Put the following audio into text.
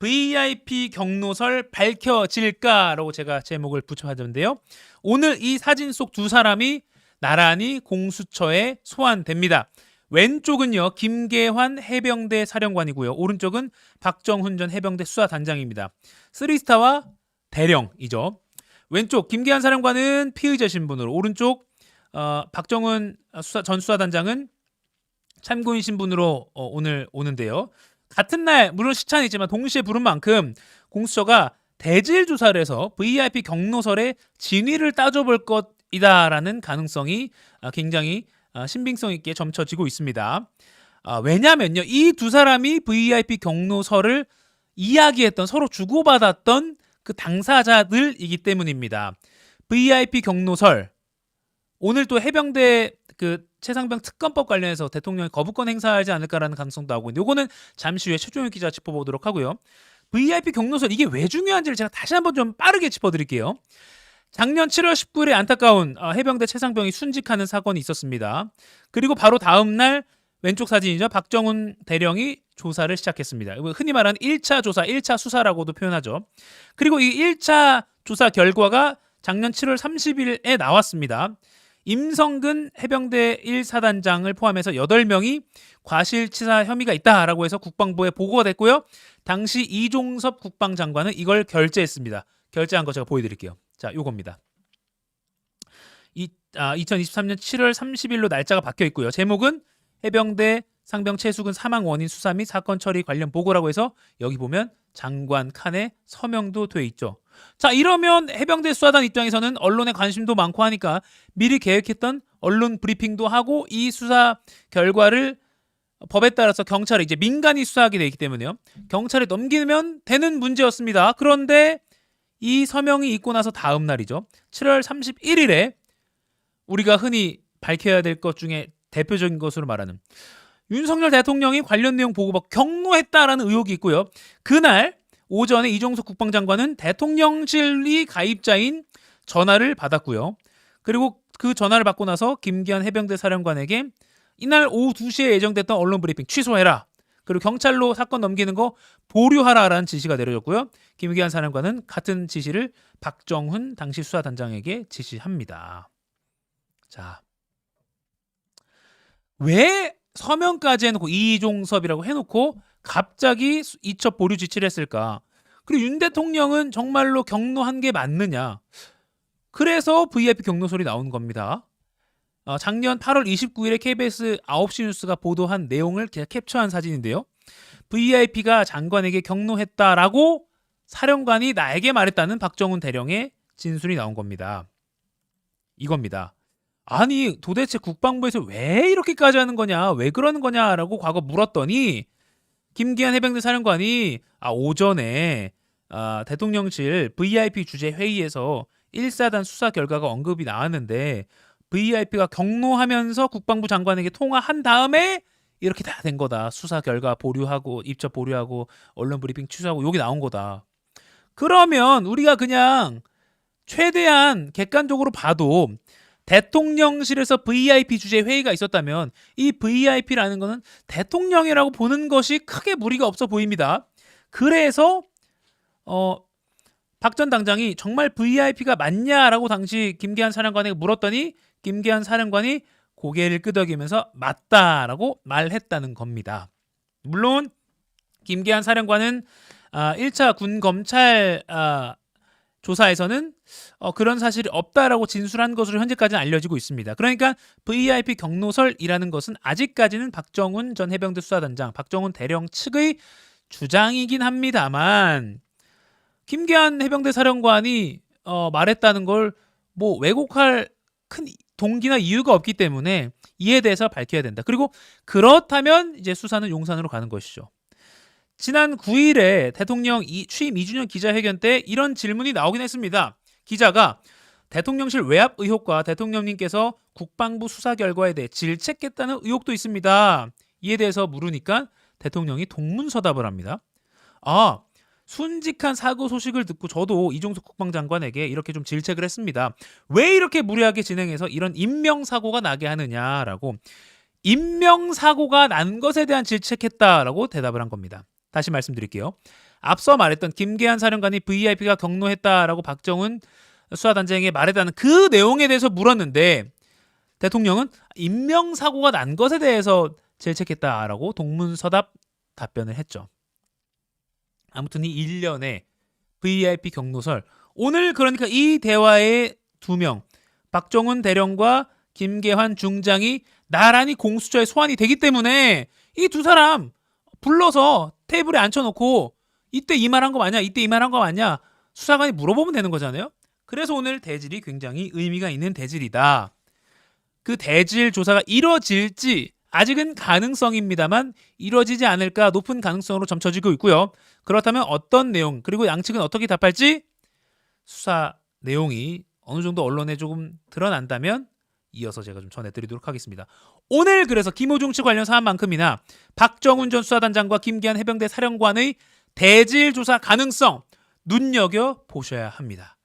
VIP 경로설 밝혀질까라고 제가 제목을 붙여봤는데요. 오늘 이 사진 속 두 사람이 나란히 공수처에 소환됩니다. 왼쪽은요 김계환 해병대 사령관이고요. 오른쪽은 박정훈 전 해병대 수사단장입니다. 3스타와 대령이죠. 왼쪽 김계환 사령관은 피의자 신분으로, 오른쪽 박정훈 전 수사단장은 참고인 신분으로 오늘 오는데요. 같은 날, 물론 시차는 있지만 동시에 부른 만큼 공수처가 대질 조사를 해서 VIP 경로설의 진위를 따져볼 것이다라는 가능성이 굉장히 신빙성 있게 점쳐지고 있습니다. 왜냐면요, 이 두 사람이 VIP 경로설을 이야기했던, 서로 주고받았던 그 당사자들이기 때문입니다. VIP 경로설, 오늘 또 해병대 그 최상병 특검법 관련해서 대통령이 거부권 행사하지 않을까라는 가능성도 나오고 있는데, 요거는 잠시 후에 최종현 기자 짚어보도록 하고요. VIP 경로설, 이게 왜 중요한지를 제가 다시 한번 좀 빠르게 짚어드릴게요. 작년 7월 19일에 안타까운 해병대 최상병이 순직하는 사건이 있었습니다. 그리고 바로 다음 날 왼쪽 사진이죠. 박정훈 대령이 조사를 시작했습니다. 흔히 말하는 1차 조사, 1차 수사라고도 표현하죠. 그리고 이 1차 조사 결과가 작년 7월 30일에 나왔습니다. 임성근 해병대 1사단장을 포함해서 8명이 과실치사 혐의가 있다라고 해서 국방부에 보고가 됐고요. 당시 이종섭 국방장관은 이걸 결재했습니다. 결재한 거 제가 보여드릴게요. 자, 요겁니다. 2023년 7월 30일로 날짜가 바뀌어 있고요. 제목은 해병대 상병 최수근 사망 원인 수사 및 사건 처리 관련 보고라고 해서 여기 보면 장관 칸에 서명도 돼 있죠. 자, 이러면 해병대 수사단 입장에서는 언론에 관심도 많고 하니까 미리 계획했던 언론 브리핑도 하고 이 수사 결과를 법에 따라서 경찰에 이제 민간이 수사하게 되어 있기 때문에요. 경찰에 넘기면 되는 문제였습니다. 그런데 이 서명이 있고 나서 다음 날이죠. 7월 31일에 우리가 흔히 밝혀야 될 것 중에 대표적인 것으로 말하는 윤석열 대통령이 관련 내용 보고받고 경로했다라는 의혹이 있고요. 그날 오전에 이종석 국방장관은 대통령실이 가입자인 전화를 받았고요. 그리고 그 전화를 받고 나서 김기현 해병대 사령관에게 이날 오후 2시에 예정됐던 언론 브리핑 취소해라. 그리고 경찰로 사건 넘기는 거 보류하라라는 지시가 내려졌고요. 김기현 사령관은 같은 지시를 박정훈 당시 수사단장에게 지시합니다. 자, 왜 서명까지 해놓고 이종섭이라고 해놓고 갑자기 이첩 보류 지시를 했을까? 그리고 윤 대통령은 정말로 경로한 게 맞느냐? 그래서 VIP 경로설이 나온 겁니다. 작년 8월 29일에 KBS 9시 뉴스가 보도한 내용을 캡처한 사진인데요. VIP가 장관에게 경로했다라고 사령관이 나에게 말했다는 박정훈 대령의 진술이 나온 겁니다. 이겁니다. 아니, 도대체 국방부에서 왜 이렇게까지 하는 거냐, 왜 그러는 거냐라고 과거 물었더니 김기현 해병대 사령관이 오전에 대통령실 VIP 주재 회의에서 1사단 수사 결과가 언급이 나왔는데 VIP가 경로하면서 국방부 장관에게 통화한 다음에 이렇게 다 된 거다. 수사 결과 보류하고 입첩 보류하고 언론 브리핑 취소하고 여기 나온 거다. 그러면 우리가 그냥 최대한 객관적으로 봐도 대통령실에서 VIP 주재 회의가 있었다면 이 VIP라는 거는 대통령이라고 보는 것이 크게 무리가 없어 보입니다. 그래서 박 전 당장이 정말 VIP가 맞냐라고 당시 김기한 사령관에게 물었더니 김기한 사령관이 고개를 끄덕이면서 맞다라고 말했다는 겁니다. 물론 김기한 사령관은 1차 군 검찰 조사에서는 그런 사실이 없다라고 진술한 것으로 현재까지는 알려지고 있습니다. 그러니까 VIP 경로설이라는 것은 아직까지는 박정훈 전 해병대 수사단장, 박정훈 대령 측의 주장이긴 합니다만 김기한 해병대 사령관이 말했다는 걸 뭐 왜곡할 큰 동기나 이유가 없기 때문에 이에 대해서 밝혀야 된다. 그리고 그렇다면 이제 수사는 용산으로 가는 것이죠. 지난 9일에 대통령 취임 2주년 기자회견 때 이런 질문이 나오긴 했습니다. 기자가 대통령실 외압 의혹과 대통령님께서 국방부 수사 결과에 대해 질책했다는 의혹도 있습니다. 이에 대해서 물으니까 대통령이 동문서답을 합니다. 순직한 사고 소식을 듣고 저도 이종석 국방장관에게 이렇게 좀 질책을 했습니다. 왜 이렇게 무리하게 진행해서 이런 인명사고가 나게 하느냐라고, 인명사고가 난 것에 대한 질책했다라고 대답을 한 겁니다. 다시 말씀드릴게요. 앞서 말했던 김계한 사령관이 VIP가 경로했다라고 박정훈 수사단장에게 말했다는 그 내용에 대해서 물었는데 대통령은 인명사고가 난 것에 대해서 질책했다라고 동문서답 답변을 했죠. 아무튼 이 일련의 VIP 경로설, 오늘 그러니까 이 대화의 두 명, 박정훈 대령과 김계환 중장이 나란히 공수처에 소환이 되기 때문에 이 두 사람 불러서 테이블에 앉혀놓고 이때 이 말 한 거 맞냐? 이때 이 말 한 거 맞냐? 수사관이 물어보면 되는 거잖아요. 그래서 오늘 대질이 굉장히 의미가 있는 대질이다. 그 대질 조사가 이뤄질지 아직은 가능성입니다만 이뤄지지 않을까 높은 가능성으로 점쳐지고 있고요. 그렇다면 어떤 내용 그리고 양측은 어떻게 답할지 수사 내용이 어느 정도 언론에 조금 드러난다면 이어서 제가 좀 전해드리도록 하겠습니다. 오늘 그래서 김호중 측 관련 사안만큼이나 박정훈 전 수사단장과 김계한 해병대 사령관의 대질 조사 가능성 눈여겨보셔야 합니다.